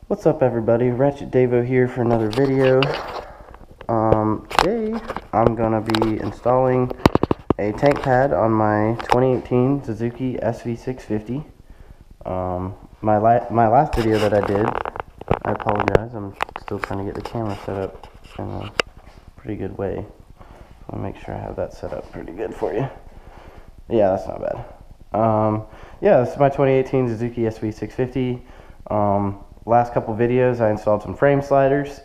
What's up everybody, Ratchet Davo here for another video. Today I'm gonna be installing a tank pad on my 2018 Suzuki SV650. My last video that I did, I apologize, I'm still trying to get the camera set up in a pretty good way. I'll make sure I have that set up pretty good for you. Yeah, that's not bad. Yeah, this is my 2018 Suzuki SV650. Last couple videos I installed some frame sliders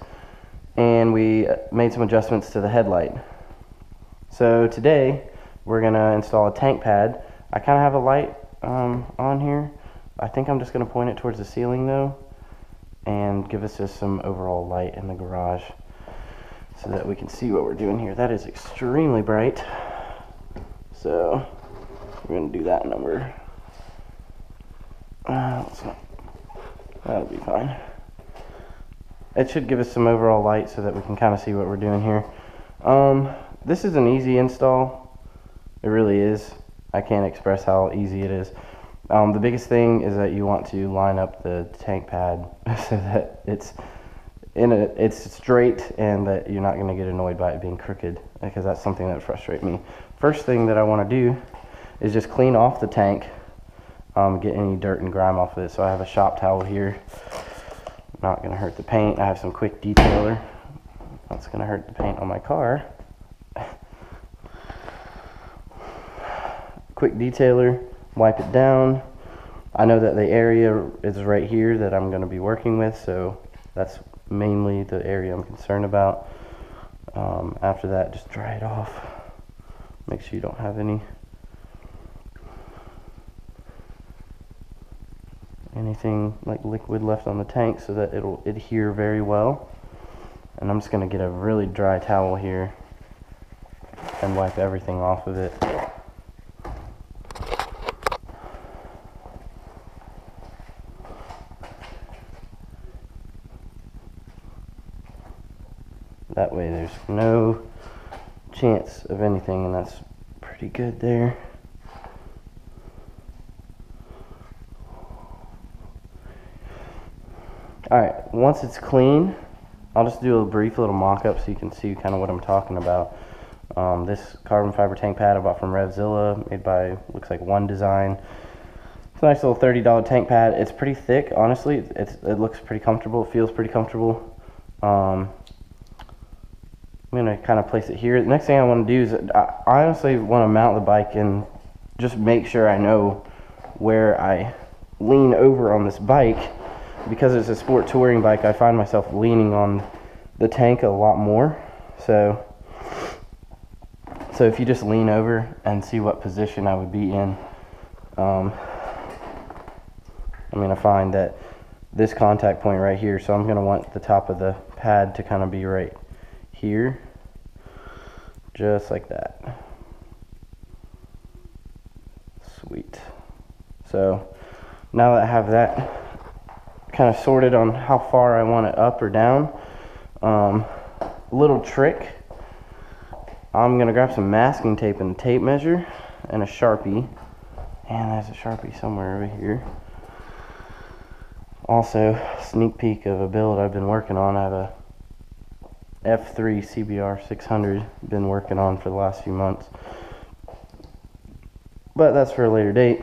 and we made some adjustments to the headlight. So today we're gonna install a tank pad. I kind of have a light on here. I think I'm just gonna point it towards the ceiling though and give us just some overall light in the garage so that we can see what we're doing here. That is extremely bright, so we're gonna do that number. That'll be fine. It should give us some overall light so that we can kind of see what we're doing here. This is an easy install. It really is. I can't express how easy it is. The biggest thing is that you want to line up the tank pad so that it's straight and that you're not going to get annoyed by it being crooked, because that's something that frustrates me. First thing that I want to do is just clean off the tank. Get any dirt and grime off of it. So I have a shop towel here. Not going to hurt the paint. I have some quick detailer. That's going to hurt the paint on my car. Quick detailer, wipe it down. I know that the area is right here that I'm going to be working with, so that's mainly the area I'm concerned about. After that, just dry it off. Make sure you don't have anything like liquid left on the tank so that it'll adhere very well. And I'm just going to get a really dry towel here and wipe everything off of it. That way there's no chance of anything, and that's pretty good there. Alright, once it's clean, I'll just do a brief little mock-up so you can see kind of what I'm talking about. This carbon fiber tank pad I bought from Revzilla, made by, looks like One Design. It's a nice little $30 tank pad. It's pretty thick, honestly. It looks pretty comfortable, it feels pretty comfortable. I'm going to kind of place it here. The next thing I want to do is, I honestly want to mount the bike and just make sure I know where I lean over on this bike. Because it's a sport touring bike, I find myself leaning on the tank a lot more. So if you just lean over and see what position I would be in, I'm going to find that this contact point right here, so I'm going to want the top of the pad to kind of be right here, just like that. Sweet. So now that I have that kind of sorted on how far I want it up or down, little trick, I'm gonna grab some masking tape and a tape measure and a Sharpie, and there's a Sharpie somewhere over here. Also, sneak peek of a build I've been working on. I have a F3 CBR 600 been working on for the last few months, but that's for a later date.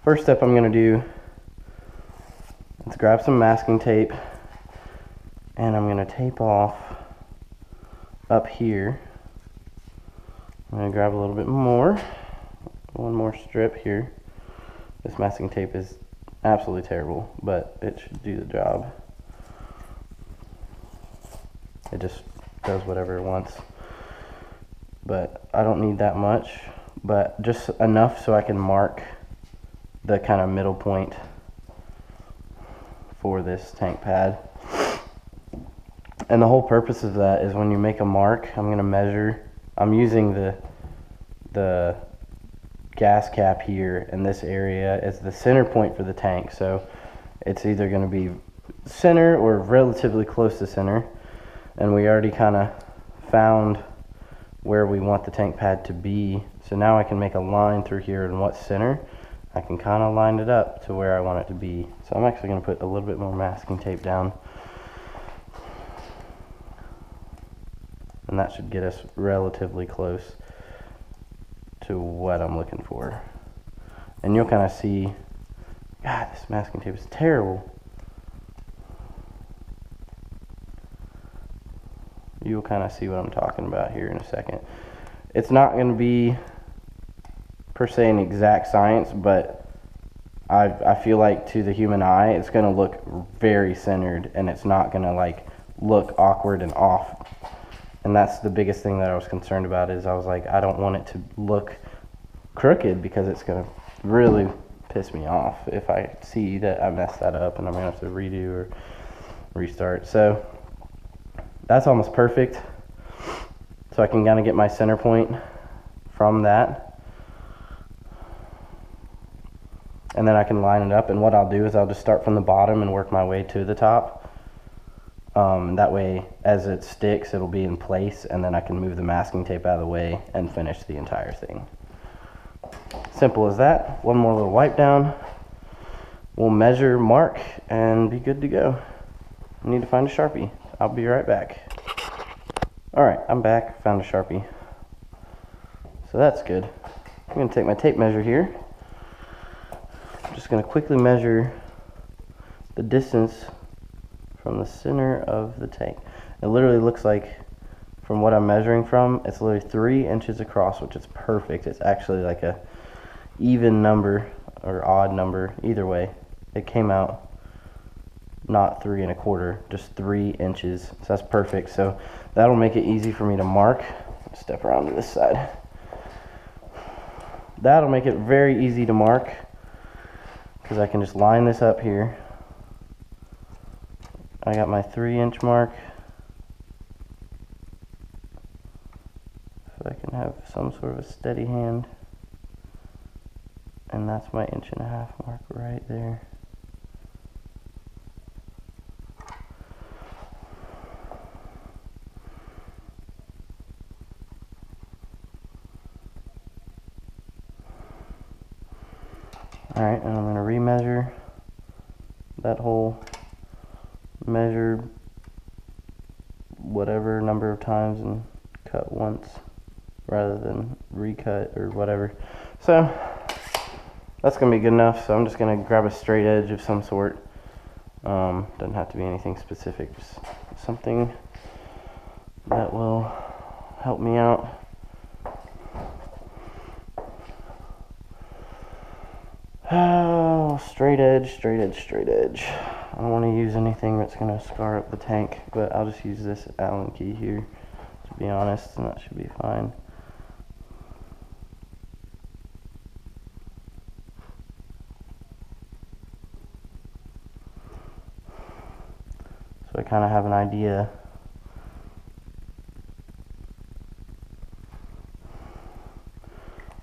First step I'm gonna do, let's grab some masking tape, and I'm going to tape off up here. I'm going to grab a little bit more, one more strip here. This masking tape is absolutely terrible, but it should do the job. It just does whatever it wants, but I don't need that much, but just enough so I can mark the kind of middle point for this tank pad. And the whole purpose of that is when you make a mark, I'm going to measure. I'm using the gas cap here in this area as the center point for the tank, so it's either going to be center or relatively close to center, and we already kind of found where we want the tank pad to be. So now I can make a line through here and what's center, I can kind of line it up to where I want it to be. So I'm actually going to put a little bit more masking tape down. And that should get us relatively close to what I'm looking for. And you'll kind of see, God, this masking tape is terrible. You'll kind of see what I'm talking about here in a second. It's not going to be per se an exact science, but I feel like to the human eye it's going to look very centered, and it's not going to like look awkward and off. And that's the biggest thing that I was concerned about, is I was like, I don't want it to look crooked, because it's going to really piss me off if I see that I messed that up and I'm going to have to redo or restart. So that's almost perfect. So I can kind of get my center point from that. And then I can line it up, and what I'll do is I'll just start from the bottom and work my way to the top. That way, as it sticks, it'll be in place, and then I can move the masking tape out of the way and finish the entire thing. Simple as that. One more little wipe down. We'll measure, mark, and be good to go. I need to find a Sharpie. I'll be right back. Alright, I'm back. Found a Sharpie. So that's good. I'm going to take my tape measure here. I'm just going to quickly measure the distance from the center of the tank. It literally looks like, from what I'm measuring from, it's literally 3 inches across, which is perfect. It's actually like a even number or odd number. Either way, it came out not 3 1/4, just 3 inches. So that's perfect. So that'll make it easy for me to mark. Step around to this side. That'll make it very easy to mark, because I can just line this up here. I got my 3-inch mark, so I can have some sort of a steady hand. And that's my 1.5 inch mark right there. Alright, and I'm going to remeasure that hole, measure whatever number of times and cut once rather than recut or whatever. So that's going to be good enough. So I'm just going to grab a straight edge of some sort. Doesn't have to be anything specific, just something that will help me out. Oh, straight edge, straight edge, straight edge. I don't want to use anything that's going to scar up the tank, but I'll just use this Allen key here, to be honest, and that should be fine. So I kind of have an idea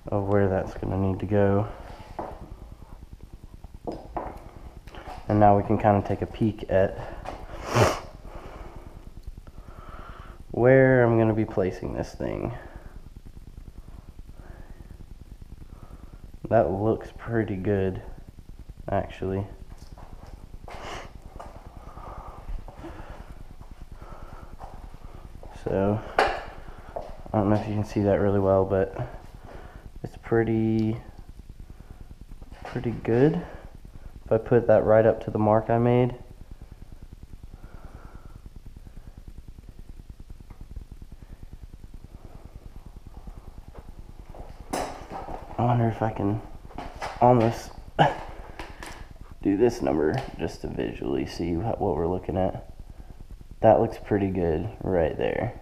of where that's going to need to go. And now we can kind of take a peek at where I'm going to be placing this thing. That looks pretty good, actually. So, I don't know if you can see that really well, but it's pretty good. If I put that right up to the mark I made, I wonder if I can almost do this number just to visually see what we're looking at. That looks pretty good right there.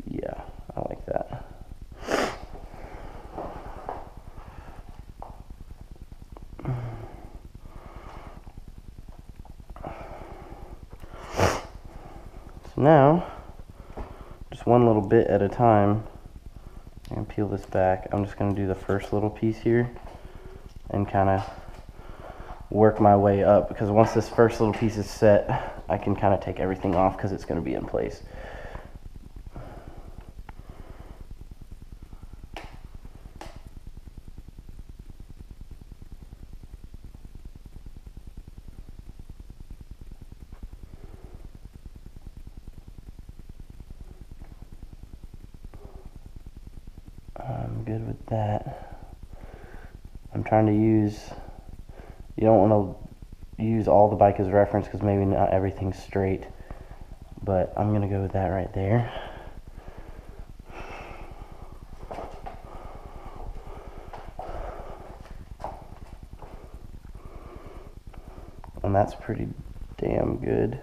Yeah, I like that. So now, just one little bit at a time, I'm going to peel this back. I'm just going to do the first little piece here and kind of work my way up, because once this first little piece is set, I can kind of take everything off because it's going to be in place. I'm good with that. I'm trying to use, you don't want to use all the bike as reference because maybe not everything's straight, but I'm going to go with that right there. And that's pretty damn good.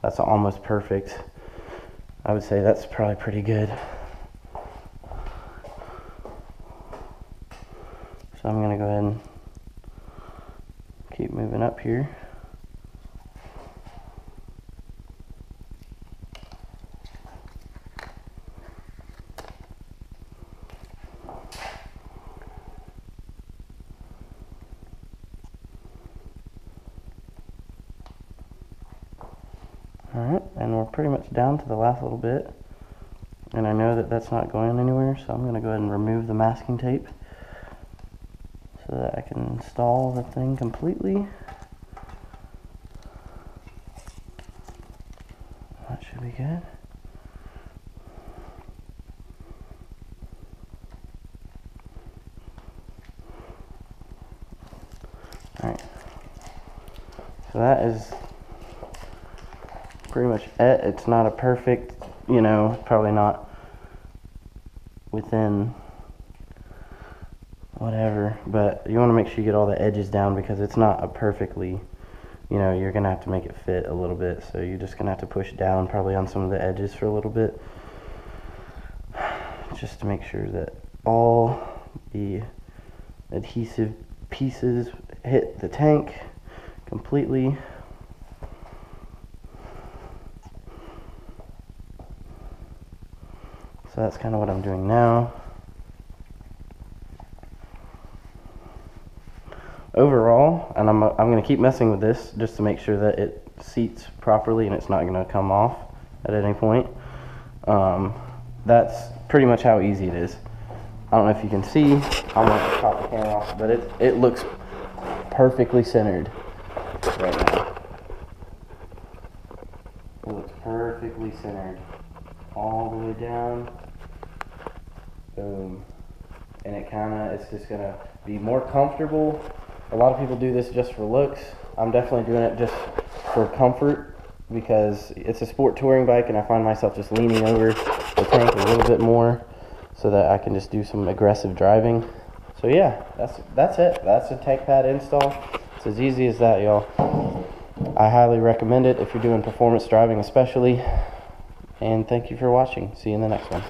That's almost perfect. I would say that's probably pretty good. So I'm going to go ahead and keep moving up here. Alright, and we're pretty much down to the last little bit. And I know that that's not going anywhere, so I'm going to go ahead and remove the masking tape so that I can install the thing completely. That should be good. Alright, so that is pretty much it. It's not a perfect, you know, probably not within whatever, but you want to make sure you get all the edges down because it's not a perfectly, you know, you're gonna have to make it fit a little bit, so you're just gonna have to push down probably on some of the edges for a little bit just to make sure that all the adhesive pieces hit the tank completely. So that's kind of what I'm doing now. Overall, and I'm going to keep messing with this just to make sure that it seats properly and it's not going to come off at any point. That's pretty much how easy it is. I don't know if you can see. I'm going to pop the camera off, but it looks perfectly centered right now. It looks perfectly centered all the way down. Boom. And it's just going to be more comfortable. A lot of people do this just for looks. I'm definitely doing it just for comfort because it's a sport touring bike and I find myself just leaning over the tank a little bit more so that I can just do some aggressive driving. So yeah, that's it. That's a tank pad install. It's as easy as that, y'all. I highly recommend it if you're doing performance driving especially. And thank you for watching. See you in the next one.